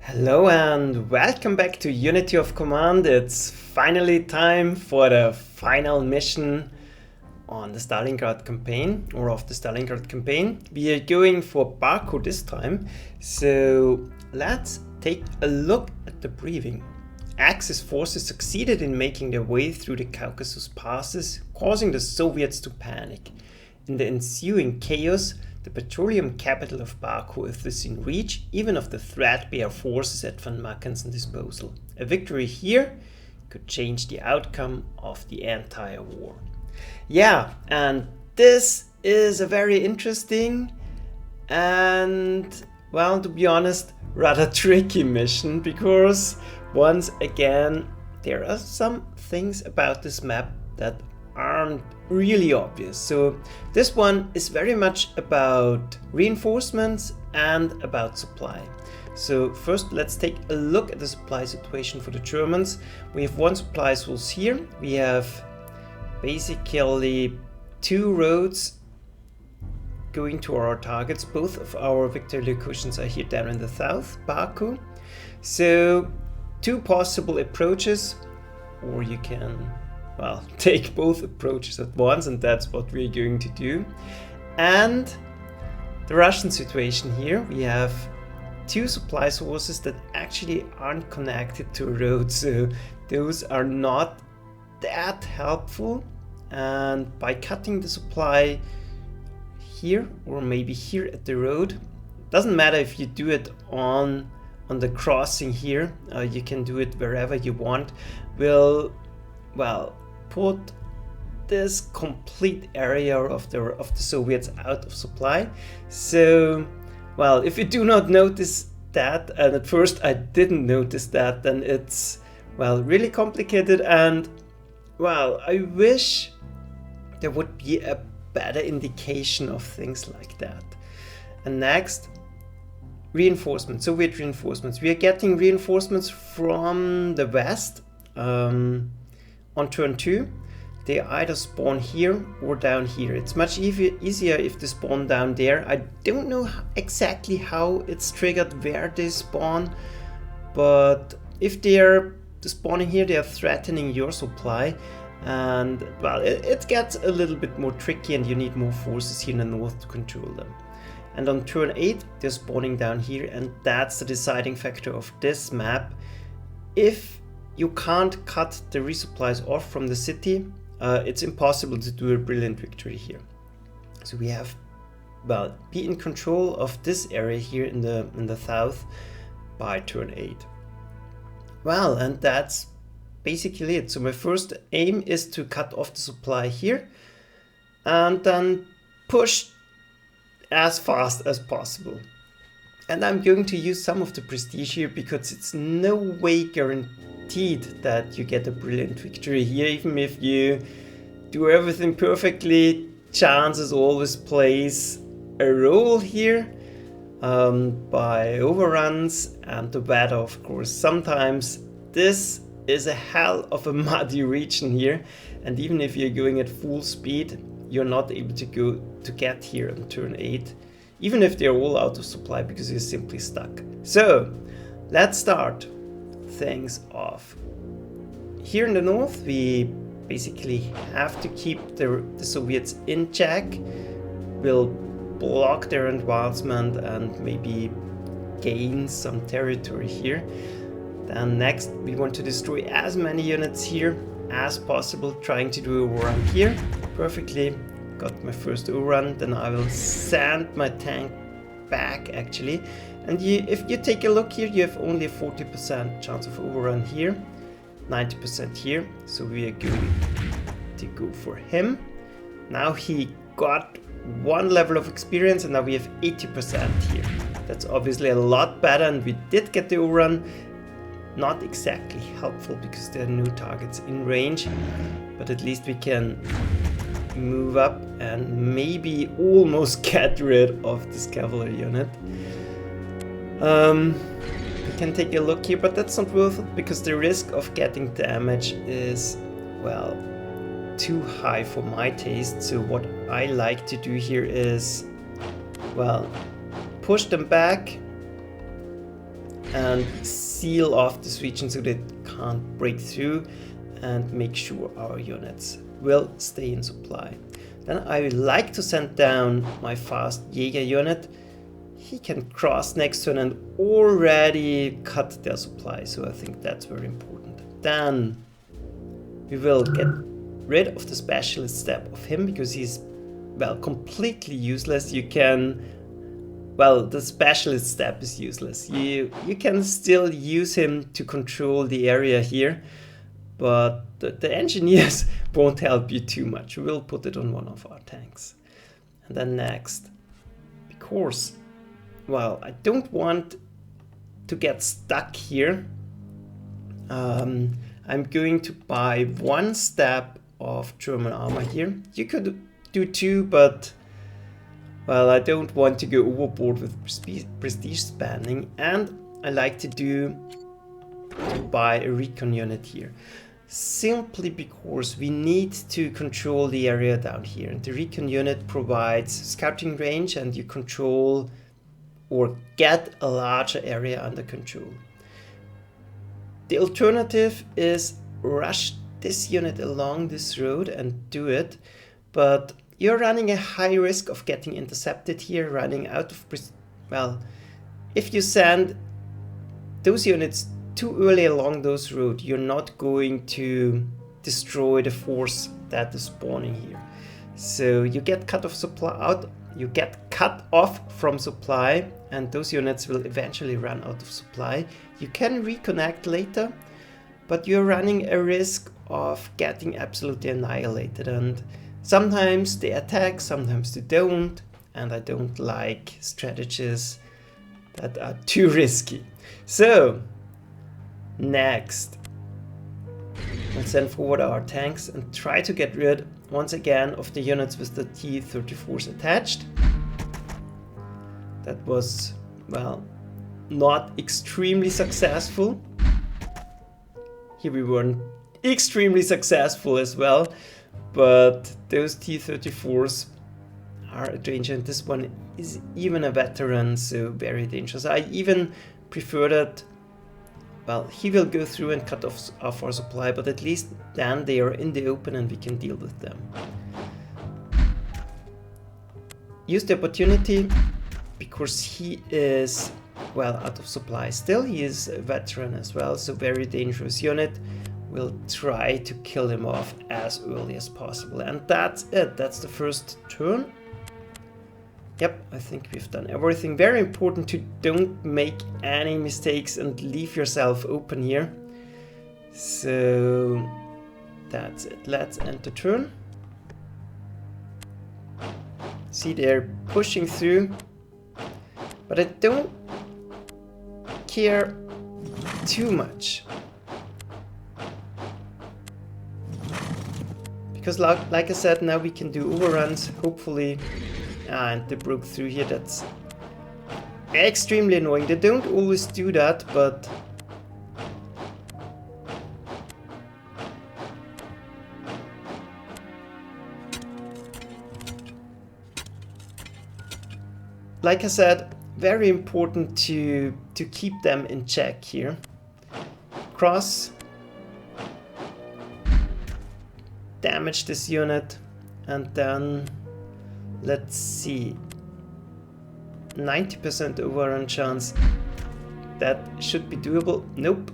Hello and welcome back to Unity of Command. It's finally time for the final mission on the Stalingrad campaign, or of the Stalingrad campaign. We are going for Baku this time, so let's take a look at the briefing. Axis forces succeeded in making their way through the Caucasus passes, causing the Soviets to panic. In the ensuing chaos, the petroleum capital of Baku is within reach even of the threadbare forces at von Mackensen's disposal. A victory here could change the outcome of the entire war. Yeah, and this is a very interesting and, well, to be honest, rather tricky mission, because once again there are some things about this map that aren't really obvious. So this one is very much about reinforcements and about supply. So first let's take a look at the supply situation for the Germans. We have one supply source here. We have basically two roads going to our targets. Both of our victory locations are here down in the south, Baku. So two possible approaches, or you can, well, take both approaches at once, and that's what we're going to do. And the Russian situation here, we have two supply sources that actually aren't connected to a road, so those are not that helpful. And by cutting the supply here, or maybe here at the road, doesn't matter if you do it on the crossing here, you can do it wherever you want, will, well, put this complete area of the Soviets out of supply. So, well, if you do not notice that, and at first I didn't notice that, then it's, well, really complicated. And, well, I wish there would be a better indication of things like that. And next, reinforcements, Soviet reinforcements. We are getting reinforcements from the west. On turn 2, they either spawn here or down here. It's much easier if they spawn down there. I don't know exactly how it's triggered where they spawn, but if they're spawning here, they are threatening your supply, and, well, it gets a little bit more tricky, and you need more forces here in the north to control them. And on turn 8, they're spawning down here, and that's the deciding factor of this map. If you can't cut the resupplies off from the city, it's impossible to do a brilliant victory here. So we have, well, be in control of this area here in the south by turn 8. Well, and that's basically it. So my first aim is to cut off the supply here and then push as fast as possible. And I'm going to use some of the prestige here, because it's no way guaranteed that you get a brilliant victory here. Even if you do everything perfectly, chances always plays a role here, by overruns and the weather, of course. Sometimes this is a hell of a muddy region here, and even if you're going at full speed, you're not able to get here on turn 8. Even if they're all out of supply, because you're simply stuck. So let's start things off. Here in the north, we basically have to keep the Soviets in check. We'll block their advancement and maybe gain some territory here. Then next, we want to destroy as many units here as possible, trying to do a overrun here. Perfectly. Got my first overrun, then I will send my tank back actually. And if you take a look here, you have only a 40% chance of overrun here, 90% here. So we are going to go for him. Now he got one level of experience, and now we have 80% here. That's obviously a lot better, and we did get the overrun. Not exactly helpful because there are no targets in range, but at least we can move up and maybe almost get rid of this cavalry unit. We can take a look here, but that's not worth it, because the risk of getting damage is, well, too high for my taste. So what I like to do here is, well, push them back, and seal off this region so that it can't break through, and make sure our units will stay in supply. Then I would like to send down my fast Jaeger unit. He can cross next turn and already cut their supply, so I think that's very important. Then we will get rid of the specialist step of him because he's, well, completely useless. You can, well, the specialist step is useless. You can still use him to control the area here, but the engineers won't help you too much. We'll put it on one of our tanks. And then next, because, well, I don't want to get stuck here. I'm going to buy 1 step of German armor here. You could do 2, but, well, I don't want to go overboard with prestige spending, and I like to buy a recon unit here. Simply because we need to control the area down here, and the recon unit provides scouting range, and you control or get a larger area under control. The alternative is rush this unit along this road and do it, but you're running a high risk of getting intercepted here, running out of, well, if you send those units too early along those roads, you're not going to destroy the force that is spawning here. So you get cut off supply you get cut off from supply, and those units will eventually run out of supply. You can reconnect later, but you're running a risk of getting absolutely annihilated, and sometimes they attack, sometimes they don't, and I don't like strategies that are too risky. So next, let's send forward our tanks and try to get rid once again of the units with the T-34s attached. That was, well, not extremely successful. Here we weren't extremely successful as well, but those T-34s are a danger, and this one is even a veteran, so very dangerous. I even prefer that, well, he will go through and cut off our supply, but at least then they are in the open and we can deal with them. Use the opportunity because he is, well, out of supply still. He is a veteran as well, so very dangerous unit. We'll try to kill him off as early as possible. And that's it. That's the first turn. Yep, I think we've done everything. Very important to don't make any mistakes and leave yourself open here. So that's it. Let's end the turn. See, they're pushing through, but I don't care too much. Because like I said, now we can do overruns, hopefully. And they broke through here. That's extremely annoying. They don't always do that, but like I said, very important to keep them in check here. Cross, damage this unit, and then let's see, 90% overrun chance. That should be doable. Nope.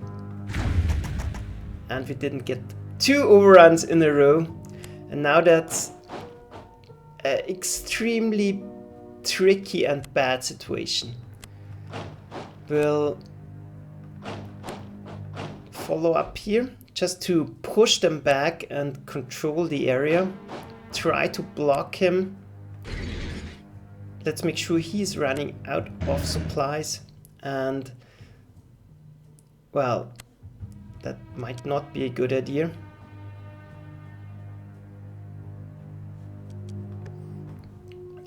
And we didn't get 2 overruns in a row. And now that's an extremely tricky and bad situation. We'll follow up here just to push them back and control the area. Try to block him. Let's make sure he's running out of supplies, and, well, that might not be a good idea.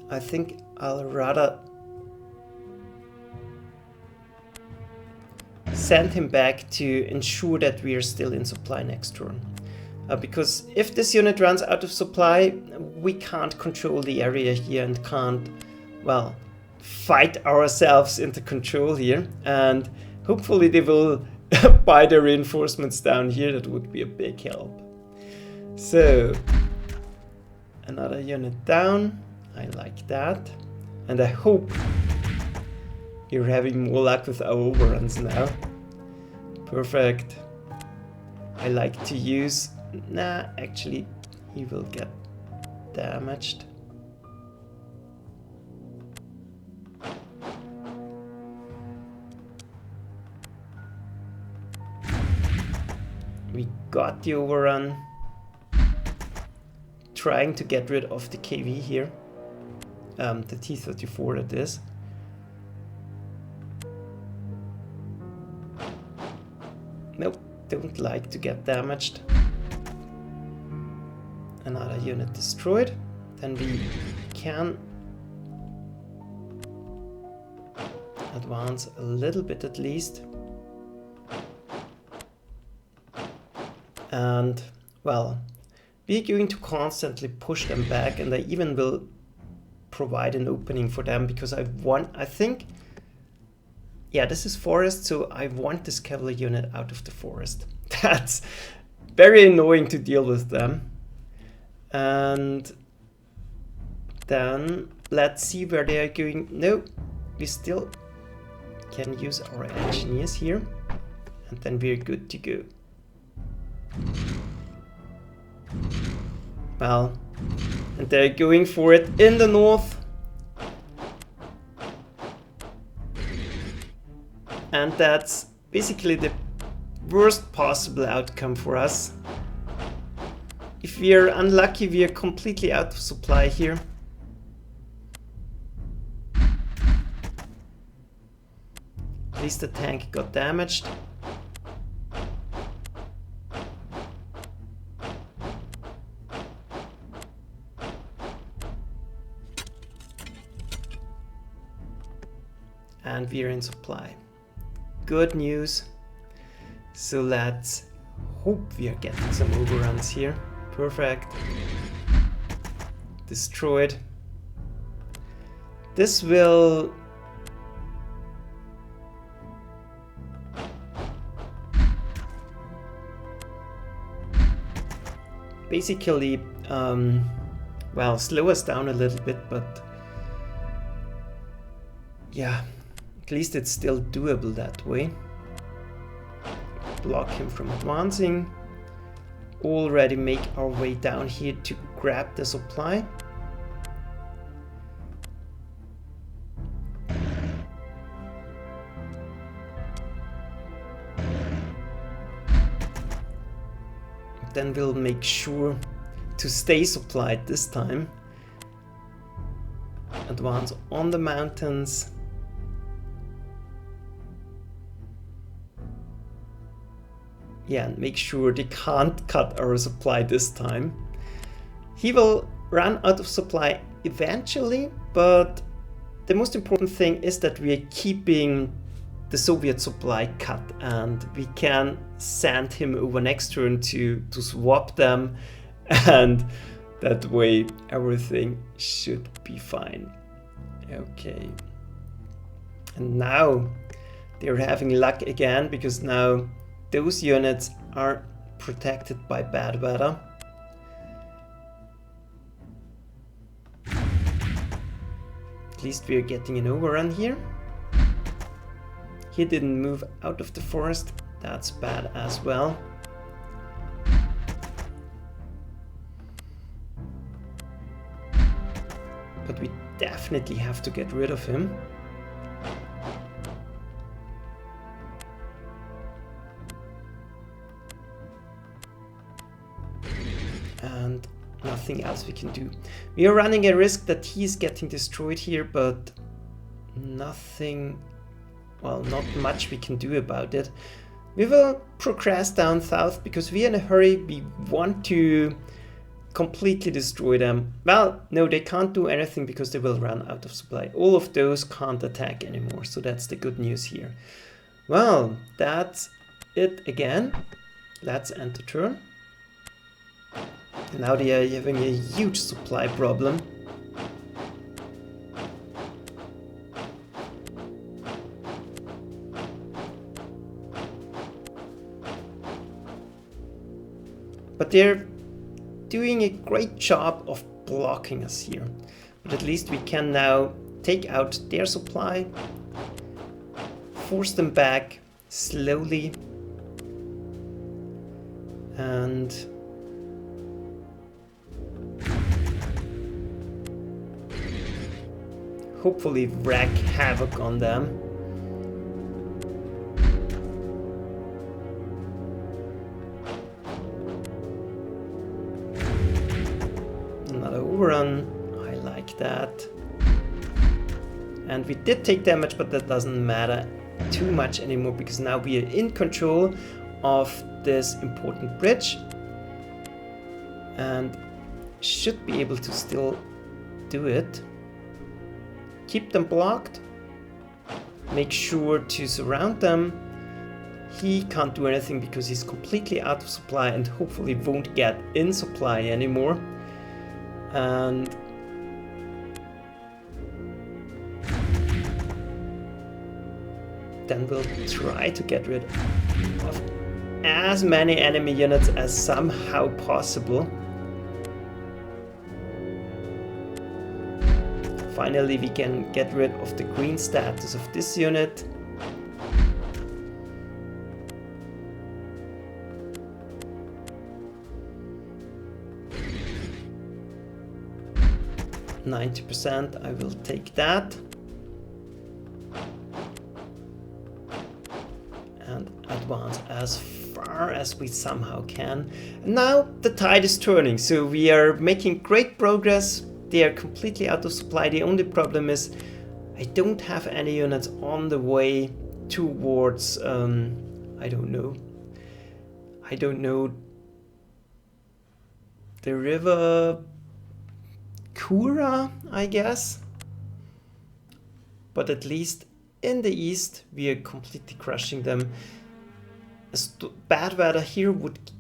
I think I'll rather send him back to ensure that we are still in supply next turn. Because if this unit runs out of supply, we can't control the area here and can't, well, fight ourselves into control here. And Hopefully they will buy the reinforcements down here. That would be a big help. So, another unit down. I like that. And I hope you're having more luck with our overruns now. Perfect. I like to use... Nah, actually, he will get damaged. We got the overrun. Trying to get rid of the KV here. The T-34 that is. Nope, don't like to get damaged. Another unit destroyed. Then we can advance a little bit at least. And, well, we're going to constantly push them back, and I even will provide an opening for them because I think, yeah, this is forest, so I want this cavalry unit out of the forest. That's very annoying to deal with them. And then let's see where they are going. No, we still can use our engineers here, and then we're good to go. Well, and they're going for it in the north. And that's basically the worst possible outcome for us. If we are unlucky, we are completely out of supply here. At least the tank got damaged. And we are in supply. Good news. So let's hope we are getting some overruns here. Perfect. Destroyed. This will... basically, well, slow us down a little bit, but yeah, at least it's still doable that way. Block him from advancing. Already make our way down here to grab the supply. Then we'll make sure to stay supplied this time. Advance on the mountains. Yeah, and make sure they can't cut our supply this time. He will run out of supply eventually, but the most important thing is that we are keeping the Soviet supply cut, and we can send him over next turn to swap them, and that way everything should be fine. Okay. And now they're having luck again, because now those units are protected by bad weather. At least we're getting an overrun here. He didn't move out of the forest. That's bad as well. But we definitely have to get rid of him. And nothing else we can do. We are running a risk that he's getting destroyed here, but nothing, well, not much we can do about it. We will progress down south because we are in a hurry. We want to completely destroy them. Well, no, they can't do anything because they will run out of supply. All of those can't attack anymore, so that's the good news here. Well, that's it again. Let's end the turn. Now they are having a huge supply problem. But they're doing a great job of blocking us here. But at least we can now take out their supply, force them back slowly, and hopefully wreak havoc on them. Another overrun, I like that. And we did take damage, but that doesn't matter too much anymore because now we are in control of this important bridge and should be able to still do it. Keep them blocked, make sure to surround them. He can't do anything because he's completely out of supply and hopefully won't get in supply anymore. And then we'll try to get rid of as many enemy units as somehow possible. Finally, we can get rid of the green status of this unit. %, I will take that. And advance as far as we somehow can. And now the tide is turning, so we are making great progress. They are completely out of supply. The only problem is I don't have any units on the way towards, I don't know, the river Kura, I guess. But at least in the east, we are completely crushing them. Bad weather here would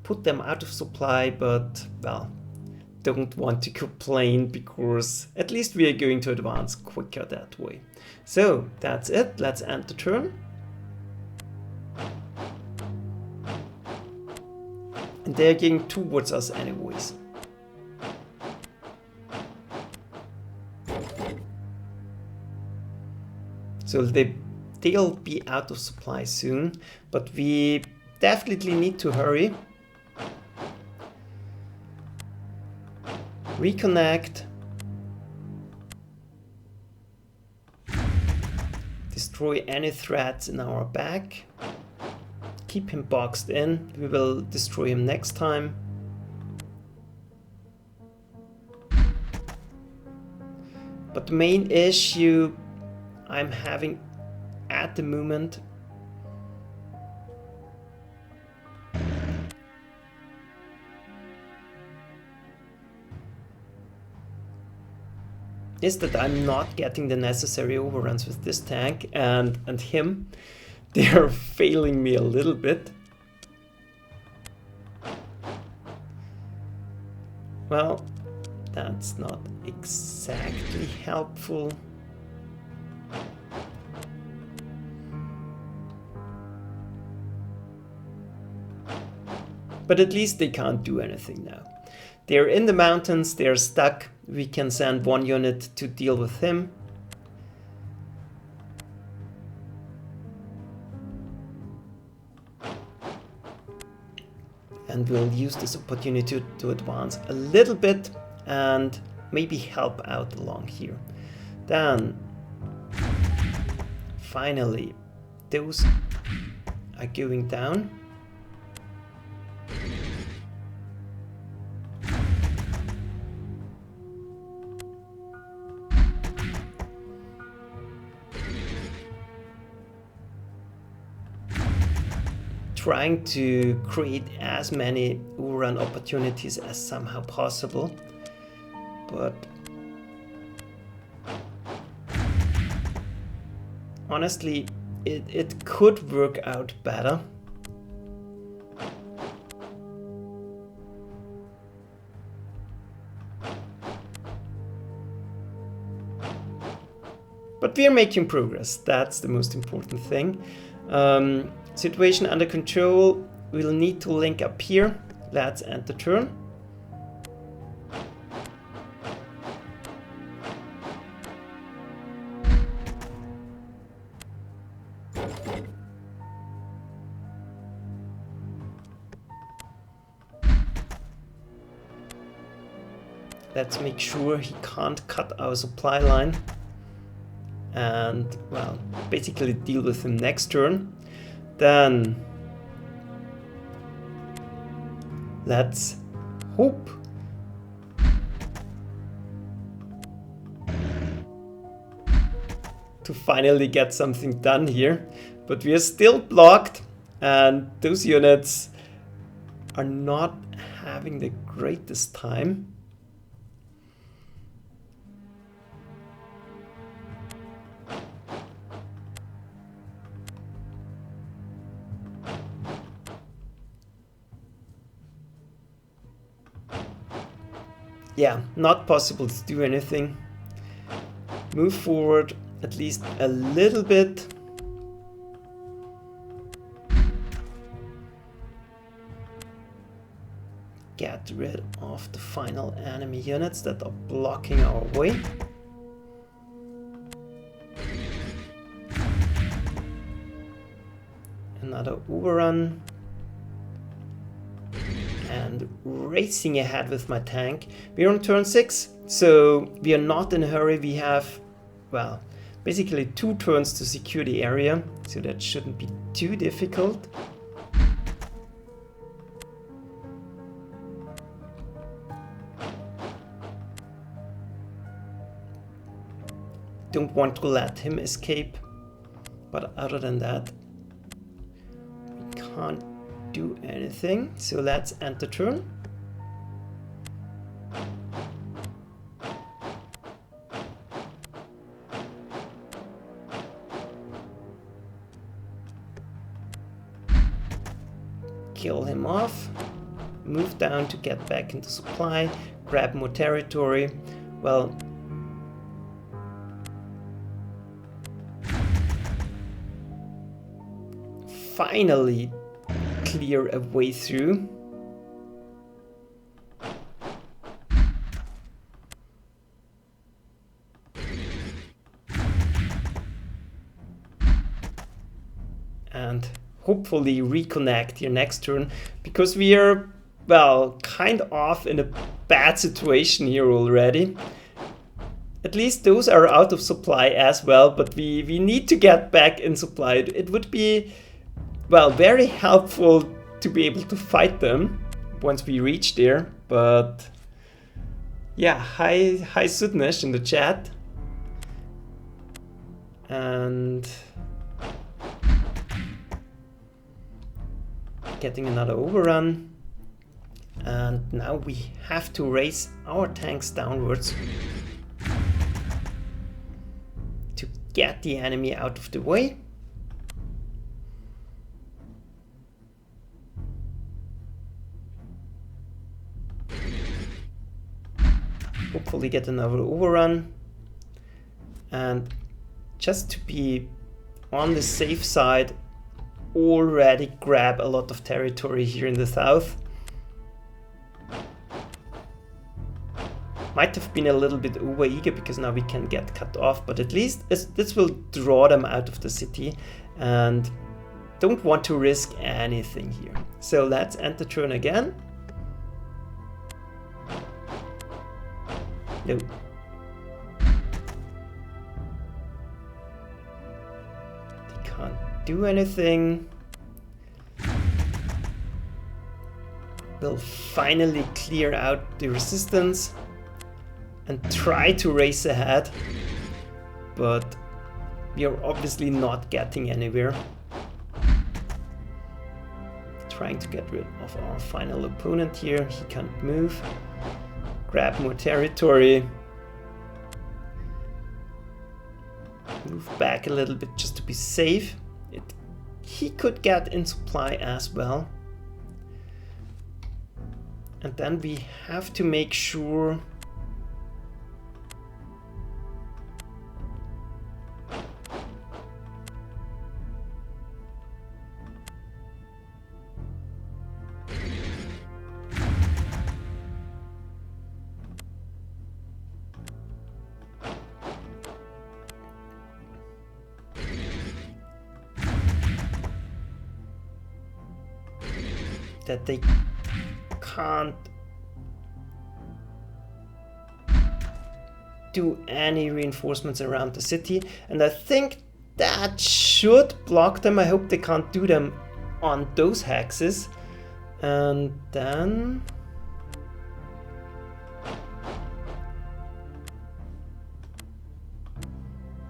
put them out of supply, but, well, don't want to complain because at least we are going to advance quicker that way. So that's it. Let's end the turn. And they're getting towards us anyways. So they'll be out of supply soon, but we definitely need to hurry. Reconnect. Destroy any threats in our back. Keep him boxed in. We will destroy him next time. But the main issue I'm having at the moment is that I'm not getting the necessary overruns with this tank and him. They are failing me a little bit. Well, that's not exactly helpful. But at least they can't do anything now. They're in the mountains, they're stuck. We can send one unit to deal with him. And we'll use this opportunity to advance a little bit and maybe help out along here. Then, finally, those are going down. Trying to create as many overrun opportunities as somehow possible, but honestly, it could work out better. But we are making progress. That's the most important thing. Situation under control. We'll need to link up here. let's end the turn. Let's make sure he can't cut our supply line. And, well, basically deal with him next turn. Then let's hope to finally get something done here. But we are still blocked, and those units are not having the greatest time. Yeah, not possible to do anything. Move forward at least a little bit. Get rid of the final enemy units that are blocking our way. Another overrun. And racing ahead with my tank. We're on turn 6, so we are not in a hurry. We have, well, basically 2 turns to secure the area, so that shouldn't be too difficult. Don't want to let him escape, but other than that, we can't do anything, so let's end the turn. Kill him off, move down to get back into supply, grab more territory. Well, finally clear a way through. And hopefully reconnect here next turn, because we are, well, kind of in a bad situation here already. At least those are out of supply as well, but we need to get back in supply. It would be, well, very helpful to be able to fight them once we reach there. But yeah, hi Sudnesh in the chat. And getting another overrun. And now we have to race our tanks downwards to get the enemy out of the way. Hopefully get another overrun, and just to be on the safe side, already grab a lot of territory here in the south. Might have been a little bit overeager because now we can get cut off, but at least this will draw them out of the city, and don't want to risk anything here. So let's end the turn again. No. They can't do anything. We'll finally clear out the resistance and try to race ahead, but we are obviously not getting anywhere. Trying to get rid of our final opponent here. He can't move. Grab more territory. Move back a little bit just to be safe. He could get in supply as well. And then we have to make sure that they can't do any reinforcements around the city, and I think that should block them. I hope they can't do them on those hexes. And then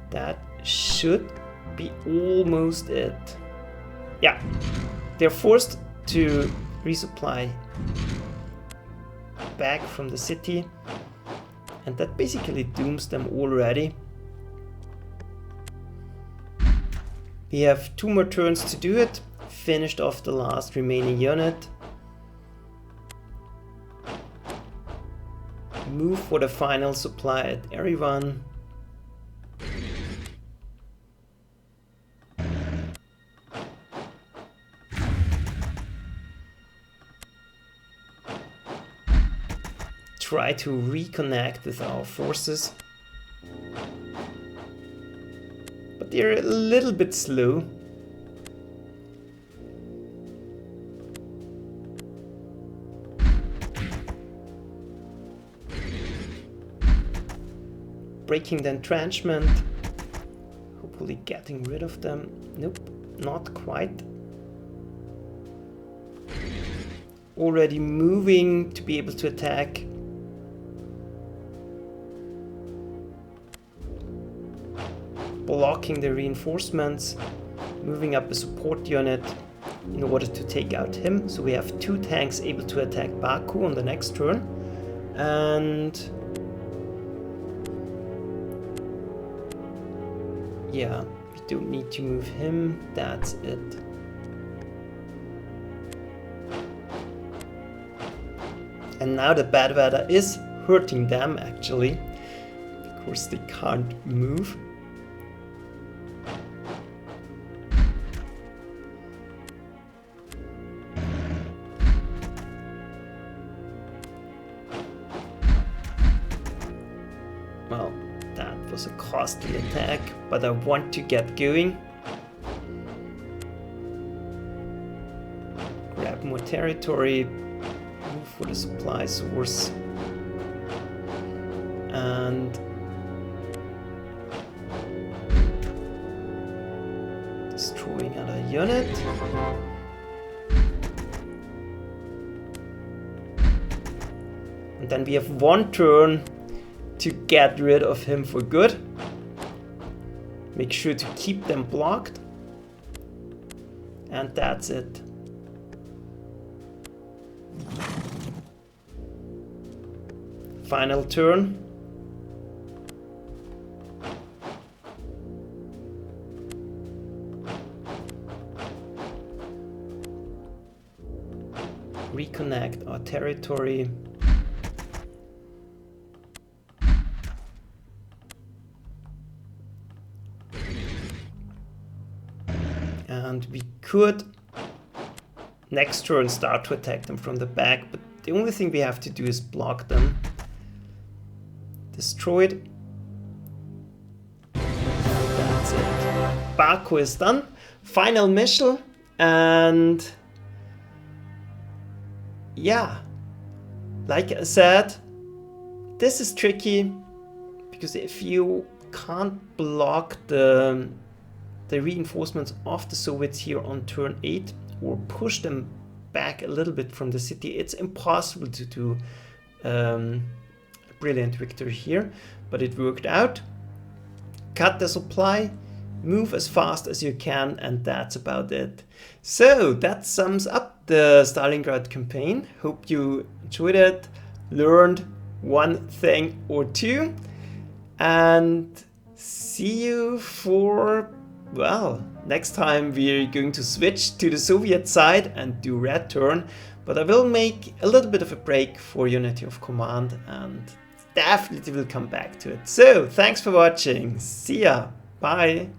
that should be almost it. Yeah, they're forced to resupply back from the city, and that basically dooms them already. We have 2 more turns to do it. Finished off the last remaining unit. Move for the final supply at Erivan. Try to reconnect with our forces. But they're a little bit slow. Breaking the entrenchment. Hopefully getting rid of them. Nope, not quite. Already moving to be able to attack. Blocking the reinforcements, moving up a support unit in order to take out him. So we have 2 tanks able to attack Baku on the next turn. And yeah, we don't need to move him. That's it. And now the bad weather is hurting them actually. Of course they can't move. Well, that was a costly attack, but I want to get going. Grab more territory, move for the supply source, and destroying another unit. And then we have 1 turn to get rid of him for good. Make sure to keep them blocked. And that's it. Final turn. Reconnect our territory. And we could next turn start to attack them from the back, but the only thing we have to do is block them. Destroyed. That's it. Baku is done. Final mission, and yeah, like I said, this is tricky because if you can't block the reinforcements of the Soviets here on turn 8 or push them back a little bit from the city, it's impossible to do a brilliant victory here, but it worked out. Cut the supply, move as fast as you can, and that's about it. So that sums up the Stalingrad campaign. Hope you enjoyed it, learned one thing or two, and see you for, well, next time we're going to switch to the Soviet side and do red turn, but I will make a little bit of a break for unity of command and definitely will come back to it. So thanks for watching. See ya. Bye.